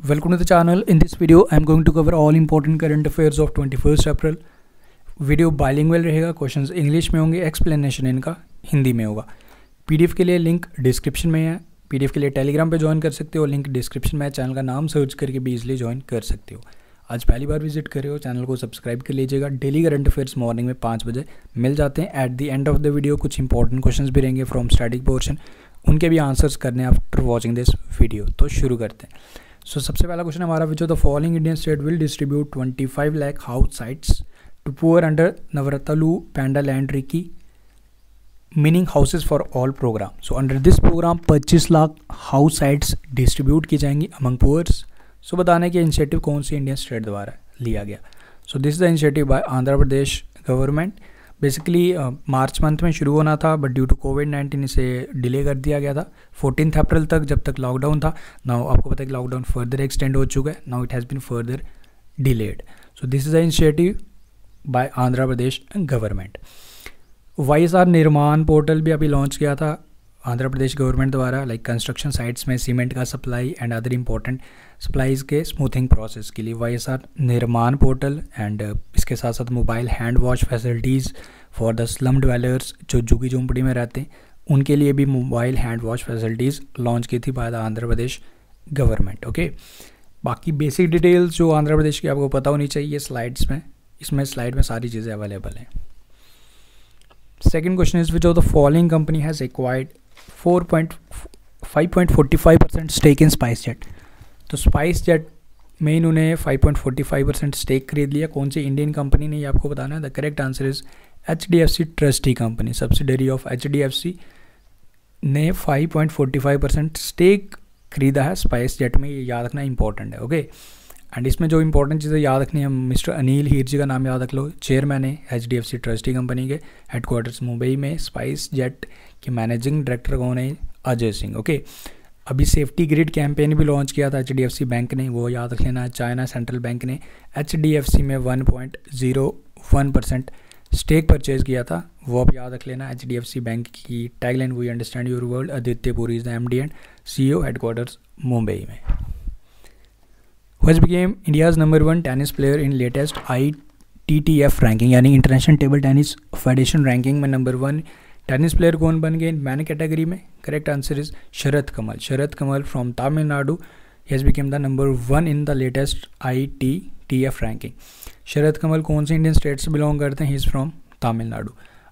Welcome to the channel. In this video, I am going to cover all important current affairs of 21st April. Video bilingual रहेगा, questions English में होंगे, explanation इनका हिंदी में होगा। PDF के लिए link description में है। पीडीएफ के लिए टेलीग्राम पे ज्वाइन कर सकते हो, लिंक डिस्क्रिप्शन में है। चैनल का नाम सर्च करके भी इजीली ज्वाइन कर सकते हो। आज पहली बार विजिट कर रहे हो, चैनल को सब्सक्राइब कर लीजिएगा। डेली करंट अफेयर्स मॉर्निंग में 5 बजे मिल जाते हैं। At the end of the video कुछ इंपॉर्टेंट क्वेश्चंस भी रहेंगे फ्रॉम स्टैटिक पोर्शन, उनके भी आंसर्स करने आफ्टर वॉचिंग दिस वीडियो। तो शुरू करते हैं। सो सबसे पहला क्वेश्चन हमारा, which of the following Indian state will distribute 25 lakh house sites to poor under Navaratnalu Pedalandariki meaning houses for all programme. So under this programme 25 lakh house sites distribute की जाएंगी among poors. सो बताने के इनिशिएटिव कौन सी Indian state द्वारा लिया गया। सो this is the initiative by Andhra Pradesh government. Basically March month में शुरू होना था, बट ड्यू टू कोविड-19 इसे डिले कर दिया गया था 14 अप्रैल तक, जब तक लॉकडाउन था। नाउ आपको पता है कि लॉकडाउन फर्दर एक्सटेंड हो चुका है। Now it has been further delayed. So this is the initiative by Andhra Pradesh government. YSR Nirman portal भी अभी लॉन्च किया था आंध्र प्रदेश गवर्नमेंट द्वारा, लाइक कंस्ट्रक्शन साइट्स में सीमेंट का supply and other important supplies के स्मूथिंग प्रोसेस के लिए वाईएसआर निर्माण पोर्टल। एंड इसके साथ साथ mobile hand wash facilities for the slum dwellers, जो झुग्गी झोंपड़ी में रहते हैं, उनके लिए भी mobile hand wash facilities launch की थी by the Andhra Pradesh government. Okay, बाकी बेसिक डिटेल्स जो आंध्र प्रदेश की आपको पता होनी चाहिए स्लाइड्स में, इसमें स्लाइड में सारी चीज़ें अवेलेबल हैं। Second question is, which of the following company has acquired 5.45% stake in SpiceJet. तो स्पाइस जेट में इन्होंने 5.45% स्टेक खरीद लिया। कौन सी इंडियन कंपनी ने, ये आपको बताना है। The correct answer is HDFC trustee company, subsidiary of HDFC ने 5.45% स्टेक खरीदा है स्पाइस जेट में। ये याद रखना इंपॉर्टेंट है। ओके, एंड इसमें जो इंपॉर्टेंट चीज़ें याद रखनी है, मिस्टर अनिल हीर जी का नाम याद रख लो, चेयरमैन है HDFC ट्रस्टी कंपनी के, हेडक्वार्टर्स मुंबई में। स्पाइस जेट के मैनेजिंग डायरेक्टर कौन है? अजय सिंह। ओके, अभी सेफ्टी ग्रिड कैंपेन भी लॉन्च किया था HDFC बैंक ने, वो याद रख लेना। चाइना सेंट्रल बैंक ने HDFC में 1.01% स्टेक परचेज किया था, वो अब याद रख लेना। HDFC बैंक की tagline, we understand your world. Aditya Puri is the MD and CEO, headquarters Mumbai में। Which became India's #1 tennis player in latest ITTF ranking, यानी international table tennis federation ranking में नंबर 1 टेनिस प्लेयर कौन बन गए मैन कैटेगरी में? Correct answer is Sharath Kamal. Sharath Kamal from Tamil Nadu has become the number 1 in the latest ITTF ranking. Sharath Kamal कौन से Indian state से belong करते हैं? He is from Tamil Nadu.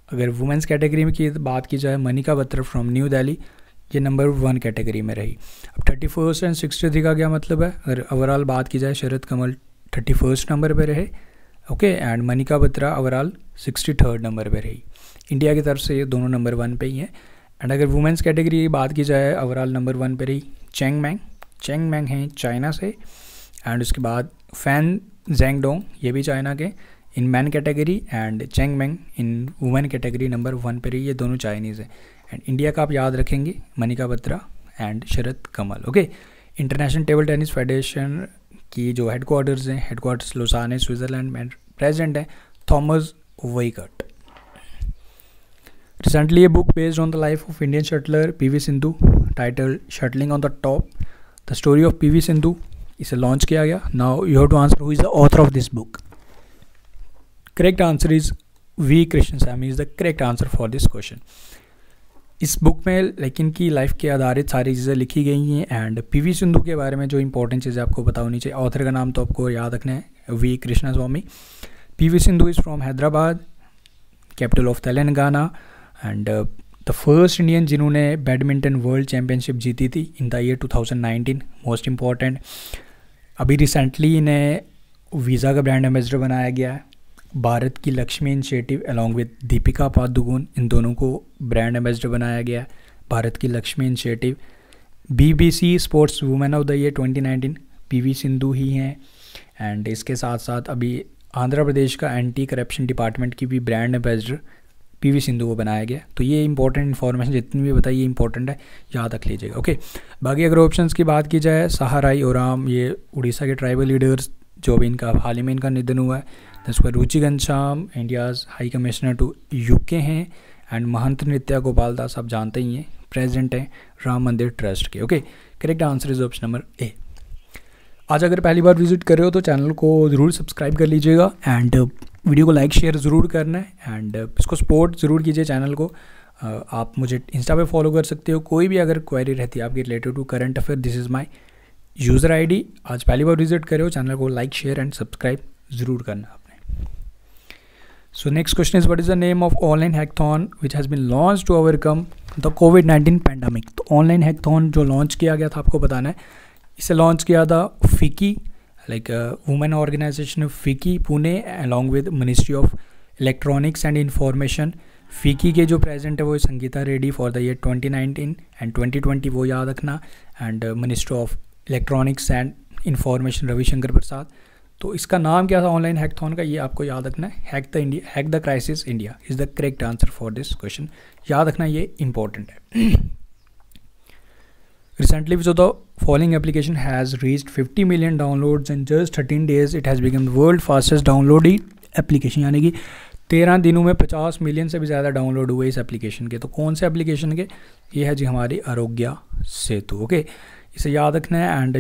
अगर वुमेंस कैटेगरी में की बात की जाए, मनिका बत्रा फ्रॉम न्यू दिल्ली, ये नंबर 1 कैटेगरी में रही। अब 31st एंड 63 का क्या मतलब है? अगर ओवरऑल बात की जाए, शरद कमल 31st नंबर पे रहे। Okay, and Manika Batra overall 63rd number पे रही। इंडिया की तरफ से ये दोनों नंबर 1 पे ही हैं। एंड अगर वुमेंस कैटेगरी की बात की जाए, ओवरऑल नंबर 1 पे रही चेंग मैंग। चेंग मैंग हैं चाइना से। एंड उसके बाद फैन जेंगडोंग, ये भी चाइना के, in man category. And Chen Meng in women category number 1 पे रही। ये दोनों चाइनीज़ हैं। एंड इंडिया का आप याद रखेंगे Manika Batra and Sharath Kamal. Okay, international table tennis federation की जो हेडक्वार्टर्स हैं, हेडक्वार्टर्स लुसाने स्विट्ज़रलैंड में, प्रेसिडेंट है Thomas Weikert. Recently a book based on the life of Indian shuttler PV Sindhu title shuttling on the top, the story of PV Sindhu, इसे launch किया गया। Now you have to answer who is the author of this book. Correct answer is V Krishnaswamy is the correct answer for this question. इस book में like इनकी life के आधारित सारी चीज़ें लिखी गई हैं। एंड PV सिंधु के बारे में जो इंपॉर्टेंट चीज़ें आपको पता होनी चाहिए, ऑथर का नाम तो आपको याद रखना है, V Krishnaswamy. PV Sindhu is from Hyderabad, capital of Telangana. And the first Indian जिन्होंने बैडमिंटन वर्ल्ड चैम्पियनशिप जीती थी in the year 2019, most important. अभी रिसेंटली इन्हें वीज़ा का ब्रांड एम्बेसडर बनाया गया है। Bharat ki Lakshmi initiative along with Deepika Padukone, इन दोनों को ब्रांड एम्बेसडर बनाया गया है। Bharat ki Lakshmi initiative. BBC sports women of the year 2019 PV Sindhu ही हैं। एंड इसके साथ साथ अभी आंध्र प्रदेश का एंटी करप्शन डिपार्टमेंट की भी ब्रांड एम्बेसडर PV सिंधु को बनाया गया। तो ये इंपॉर्टेंट इन्फॉर्मेशन जितनी भी बताई, ये इंपॉर्टेंट है, याद रख लीजिएगा। ओके, बाकी अगर ऑप्शंस की बात की जाए, सहाराई ओराम, ये उड़ीसा के ट्राइबल लीडर्स जो अभी इनका हाल ही में इनका निधन हुआ है। उसके बाद Ruchi Ghanashyam India's high commissioner to UK हैं। एंड महंत नृत्या गोपाल दास, आप जानते ही हैं, प्रेसिडेंट हैं राम मंदिर ट्रस्ट के। Okay, correct answer is option number A। आज अगर पहली बार विजिट कर रहे हो तो चैनल को ज़रूर सब्सक्राइब कर लीजिएगा एंड वीडियो को लाइक शेयर ज़रूर करना है एंड इसको सपोर्ट ज़रूर कीजिए चैनल को। आप मुझे इंस्टा पे फॉलो कर सकते हो। कोई भी अगर क्वेरी रहती है आपकी related to current affair, this is my user ID. आज पहली बार विजिट कर रहे हो, चैनल को लाइक शेयर एंड सब्सक्राइब ज़रूर करना आपने। So next question is what is the name of online hackathon which has been launched to overcome the कोविड-19 पैंडमिक। तो ऑनलाइन हैकाथॉन जो लॉन्च किया गया था आपको बताना है। इसे लॉन्च किया था फिकी, like women organisation FICCI Pune along with ministry of electronics and information. FICCI के जो प्रेजेंट है वो Sangita Reddy for the year 2019 and 2020, वो याद रखना। And minister of electronics and information Ravi Shankar Prasad. तो इसका नाम क्या था ऑनलाइन हैकाथॉन का, ये आपको याद रखना है। Hack the crisis India is the correct answer for this question. याद रखना, ये इंपॉर्टेंट है। Recently, so the following application has reached 50 million downloads in just 13 days. It has become the world fastest downloaded application, यानी कि 13 दिनों में 50 million से भी ज़्यादा डाउनलोड हुए इस एप्लीकेशन के। तो कौन से एप्लीकेशन के? ये है जी हमारी आरोग्य सेतु। ओके, इसे याद रखना है। एंड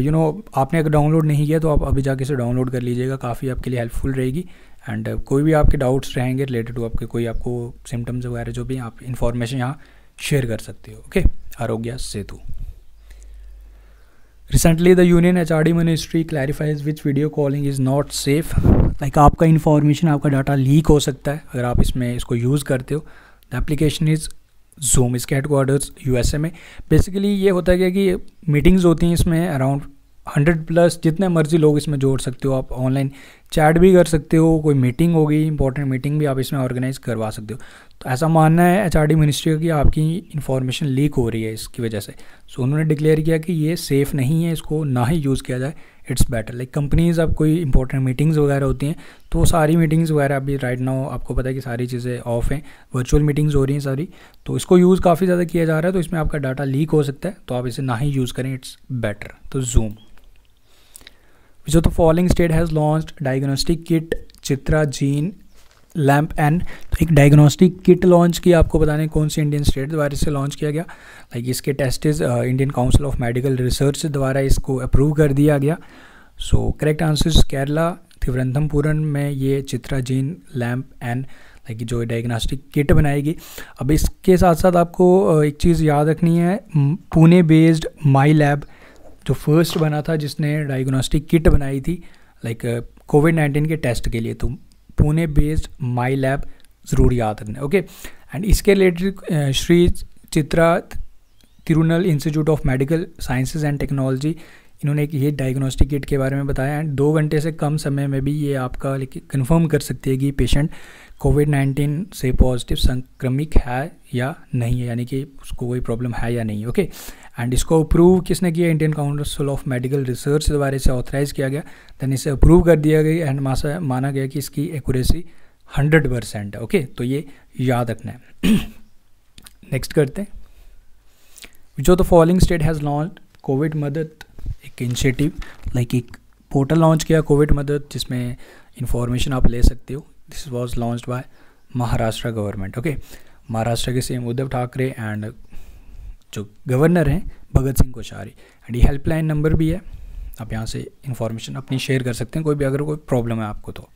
आपने अगर डाउनलोड नहीं किया तो आप अभी जाके इसे डाउनलोड कर लीजिएगा, काफ़ी आपके लिए हेल्पफुल रहेगी। एंड कोई भी आपके डाउट्स रहेंगे रिलेटेड टू आपके कोई आपको सिम्टम्स वगैरह जो भी आप इन्फॉर्मेशन यहाँ शेयर कर सकते हो। Okay, Aarogya Setu. Recently, the Union HRD Ministry clarifies which video calling is not safe. Like आपका इन्फॉर्मेशन, आपका डाटा लीक हो सकता है अगर आप इसको यूज़ करते हो। द एप्लीकेशन इज़ Zoom, इसके हेडक्वार्टर्स USA में। बेसिकली ये होता है कि मीटिंग्स होती हैं इसमें अराउंड 100+ जितने मर्जी लोग इसमें जोड़ सकते हो। आप ऑनलाइन चैट भी कर सकते हो, कोई मीटिंग होगी इंपॉर्टेंट मीटिंग भी आप इसमें ऑर्गेनाइज करवा सकते हो। तो ऐसा मानना है HRD मिनिस्ट्री का कि आपकी इन्फॉर्मेशन लीक हो रही है इसकी वजह से। सो उन्होंने डिक्लेयर किया कि ये सेफ़ नहीं है, इसको ना ही यूज़ किया जाए, इट्स बेटर। लाइक कंपनीज़, अब कोई इंपॉर्टेंट मीटिंग्स वगैरह होती हैं तो वो सारी मीटिंग्स वगैरह अभी राइट नाउ आपको पता है कि सारी चीज़ें ऑफ हैं, वर्चुअल मीटिंग्स हो रही हैं सारी। तो इसको यूज़ काफ़ी ज़्यादा किया जा रहा है, तो इसमें आपका डाटा लीक हो सकता है, तो आप इसे ना ही यूज़ करें, इट्स बेटर। तो Zoom। Which of the following state has launched diagnostic kit Chitra gene lamp N. तो एक डायग्नोस्टिक किट लॉन्च की, आपको बताने कौन सी इंडियन स्टेट द्वारा इसे लॉन्च किया गया। लाइक इसके टेस्टेज Indian council of medical research द्वारा इसको अप्रूव कर दिया गया। So correct answer Kerala Thiruvananthapuram में ये Chitra gene lamp N like जो डायग्नोस्टिक किट बनाएगी। अब इसके साथ साथ आपको एक चीज़ याद रखनी है, पुणे बेस्ड माई लैब जो फर्स्ट बना था जिसने डायग्नोस्टिक किट बनाई थी लाइक कोविड-19 के टेस्ट के लिए, तो पुणे बेस्ड माई लैब ज़रूर याद रखना। ओके, एंड इसके related Shri Chitra Tirunal institute of medical sciences and technology, इन्होंने ये डायग्नोस्टिक किट के बारे में बताया। एंड 2 घंटे से कम समय में भी ये आपका कंफर्म कर सकती है कि पेशेंट कोविड-19 से पॉजिटिव संक्रमित है या नहीं है, यानी कि उसको कोई प्रॉब्लम है या नहीं। ओके, एंड इसको अप्रूव किसने किया? Indian council of medical research द्वारा इसे ऑथराइज किया गया, दैन इसे अप्रूव कर दिया गया एंड माना गया कि इसकी एक्यूरेसी 100% है। ओके, तो ये याद रखना है। नेक्स्ट करते हैं, विच of the following state has launch Covid मदद, एक इनिशिएटिव लाइक एक पोर्टल लॉन्च किया कोविड मदद जिसमें इंफॉर्मेशन आप ले सकते हो। This was launched by Maharashtra government. Okay, Maharashtra के सीएम उद्धव ठाकरे एंड जो गवर्नर हैं भगत सिंह कोश्यारी। एंड ये हेल्पलाइन नंबर भी है, आप यहाँ से इंफॉर्मेशन अपनी शेयर कर सकते हैं कोई भी अगर कोई प्रॉब्लम है आपको तो।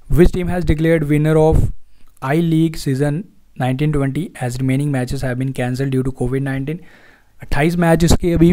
Which team has declared winner of I League season 1920 as remaining matches have been cancelled due to कोविड-19। 28 मैच इसके अभी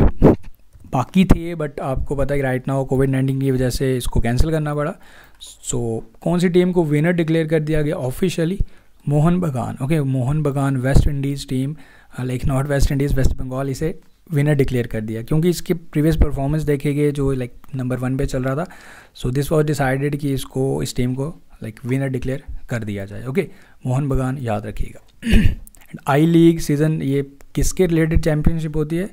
बाकी थे, बट आपको पता है कि राइट नाउ कोविड-19 की वजह से इसको कैंसिल करना पड़ा। सो कौन सी टीम को विनर डिक्लेयर कर दिया गया officially? Mohun Bagan. Okay, Mohun Bagan West Indies team, like not West Indies, West Bengal, इसे विनर डिक्लेयर कर दिया क्योंकि इसके प्रीवियस परफॉर्मेंस देखे गए जो लाइक नंबर 1 पे चल रहा था। सो दिस वॉज डिसाइडेड कि इस टीम को लाइक विनर डिक्लेयर कर दिया जाए। ओके, मोहन बगान याद रखिएगा। एंड आई लीग सीज़न ये किसके रिलेटेड चैम्पियनशिप होती है?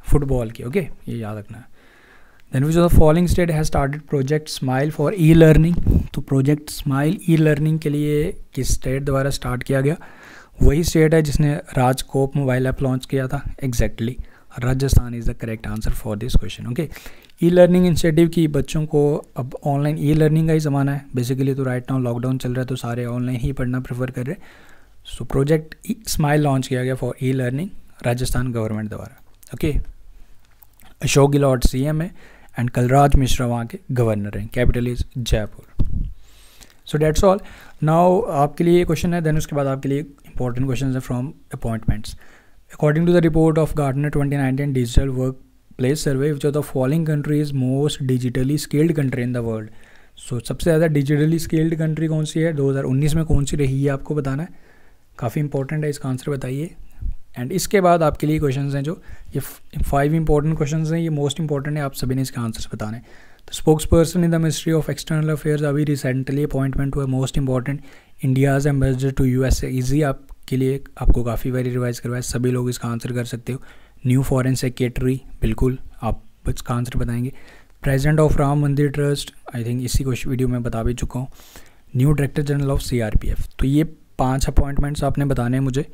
फुटबॉल की। ओके, ये याद रखना है। Then which of the following state has started project smile for e learning. तो प्रोजेक्ट स्माइल ई लर्निंग के लिए किस स्टेट द्वारा स्टार्ट किया गया? वही स्टेट है जिसने राजकोप मोबाइल ऐप लॉन्च किया था। Exactly, Rajasthan is the correct answer for this question. Okay, e learning initiative की बच्चों को, अब ऑनलाइन ई लर्निंग का ही ज़माना है बेसिकली, तो राइट नाउ लॉकडाउन चल रहा है तो सारे ऑनलाइन ही पढ़ना प्रेफर कर रहे हैं। सो प्रोजेक्ट स्माइल लॉन्च किया गया for e learning Rajasthan government द्वारा। ओके, अशोक गहलोत CM है एंड कलराज मिश्रा वहाँ के गवर्नर हैं। Capital is Jaipur. So that's all. Now आपके लिए क्वेश्चन है, देन उसके बाद आपके लिए इंपॉर्टेंट क्वेश्चन है from appointments. According to the report of Gartner 2019 digital work place survey, which of the following country is most digitally skilled country in the world. So सबसे ज़्यादा डिजिटली स्किल्ड कंट्री कौन सी है, 2019 में कौन सी रही है, आपको बताना है। काफ़ी इंपॉर्टेंट है, इसका आंसर बताइए। एंड इसके बाद आपके लिए क्वेश्चंस हैं जो ये 5 इंपॉर्टेंट क्वेश्चंस हैं, ये मोस्ट इंपॉर्टेंट है, आप सभी ने इसके आंसर्स बताने। तो spokesperson in the ministry of external affairs, अभी रिसेंटली अपॉइंटमेंट हुआ most important, India's ambassador to USA. Easy आपके लिए, आपको काफ़ी बार रिवाइज करवाया, सभी लोग इसका आंसर कर सकते हो। न्यू फॉरेन सेक्रेटरी, बिल्कुल आप इसका आंसर बताएंगे। प्रेसिडेंट ऑफ राम मंदिर ट्रस्ट, आई थिंक इसी को वीडियो में बता भी चुका हूँ। New director general of CRPF। तो ये 5 अपॉइंटमेंट्स आपने बताने हैं मुझे,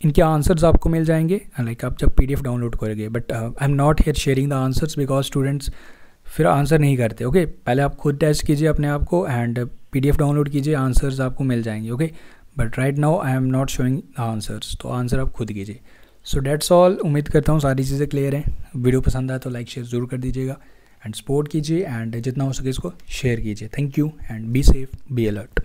इनके आंसर्स आपको मिल जाएंगे लाइक आप जब PDF डाउनलोड करोगे। But I am not here sharing the answers because students फिर आंसर नहीं करते। ओके पहले आप खुद टेस्ट कीजिए अपने आप को एंड PDF डाउनलोड कीजिए, आंसर्स आपको मिल जाएंगे। Okay but right now I am not showing the answers, तो आंसर आप खुद कीजिए। सो डेट्स ऑल। उम्मीद करता हूँ सारी चीज़ें क्लियर हैं। वीडियो पसंद आए तो लाइक शेयर ज़रूर कर दीजिएगा एंड सपोर्ट कीजिए एंड जितना हो सके इसको शेयर कीजिए। Thank you and be safe, be alert.